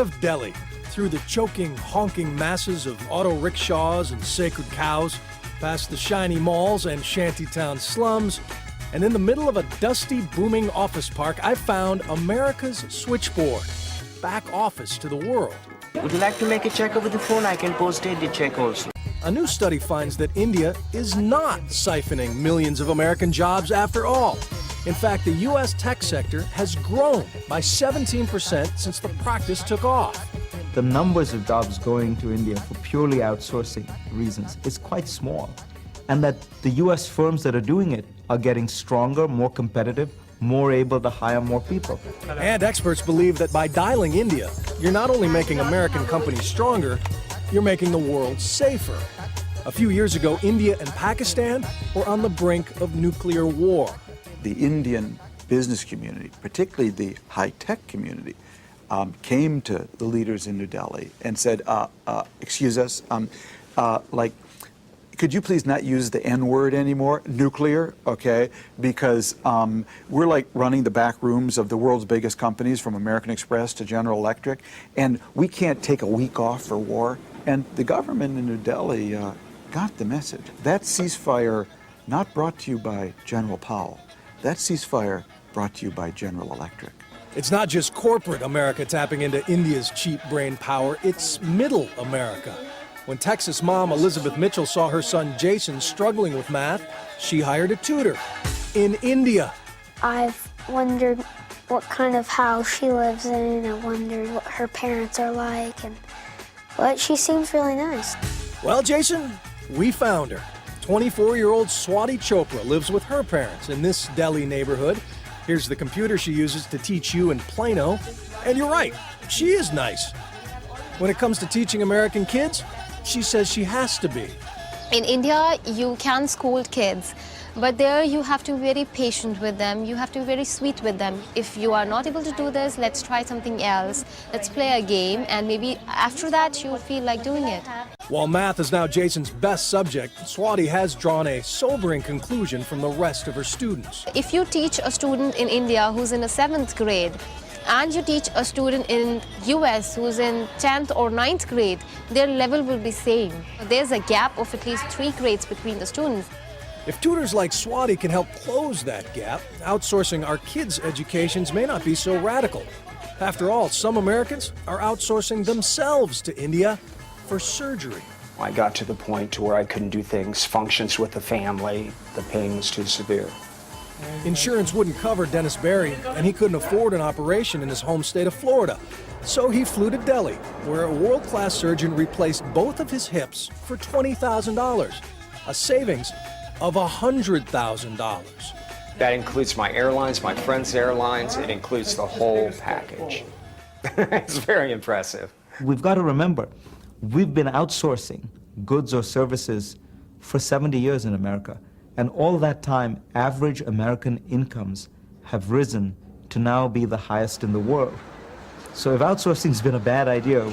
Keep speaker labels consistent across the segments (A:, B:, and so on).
A: of Delhi, through the choking, honking masses of auto rickshaws and sacred cows, past the shiny malls and shantytown slums, and in the middle of a dusty, booming office park, I found America's switchboard, back office to the world.
B: Would you like to make a check over the phone? I can post-date the check also.
A: A new study finds that India is not siphoning millions of American jobs after all. In fact, the U.S. tech sector has grown by 17% since the practice took off.
C: The numbers of jobs going to India for purely outsourcing reasons is quite small, and that the U.S. firms that are doing it are getting stronger, more competitive, more able to hire more people.
A: And experts believe that by dialing India, you're not only making American companies stronger, you're making the world safer. A few years ago, India and Pakistan were on the brink of nuclear war.
D: The Indian business community, particularly the high-tech community, came to the leaders in New Delhi and said, excuse us, could you please not use the N-word anymore, nuclear, okay? Because we're like running the back rooms of the world's biggest companies, from American Express to General Electric, and we can't take a week off for war. And the government in New Delhi got the message. That ceasefire, not brought to you by General Powell, that ceasefire brought to you by General Electric.
A: It's not just corporate America tapping into India's cheap brain power, it's middle America. When Texas mom Elizabeth Mitchell saw her son Jason struggling with math, she hired a tutor in India.
E: I've wondered what kind of house she lives in. I wondered what her parents are like, but she seems really nice.
A: Well, Jason, we found her. 24-year-old Swati Chopra lives with her parents in this Delhi neighborhood. Here's the computer she uses to teach you in Plano. And you're right, she is nice. When it comes to teaching American kids, she says she has to be.
F: In India, you can school kids, but there you have to be very patient with them. You have to be very sweet with them. If you are not able to do this, let's try something else. Let's play a game, and maybe after that, you'll feel like doing it.
A: While math is now Jason's best subject, Swati has drawn a sobering conclusion from the rest of her students.
F: If you teach a student in India who's in a 7th grade, and you teach a student in US who's in 10th or 9th grade, their level will be same. There's a gap of at least 3 grades between the students.
A: If tutors like Swati can help close that gap, outsourcing our kids' educations may not be so radical. After all, some Americans are outsourcing themselves to India for surgery.
G: I got to the point to where I couldn't do things, functions with the family. The pain was too severe.
A: Insurance wouldn't cover Dennis Berry, and he couldn't afford an operation in his home state of Florida. So he flew to Delhi, where a world-class surgeon replaced both of his hips for $20,000, a savings of $100,000.
G: That includes my airlines, my friends' airlines. It includes the whole package. It's very impressive.
C: We've got to remember, we've been outsourcing goods or services for 70 years in America. And all that time, average American incomes have risen to now be the highest in the world. So if outsourcing's been a bad idea,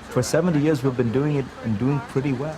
C: for 70 years we've been doing it and doing pretty well.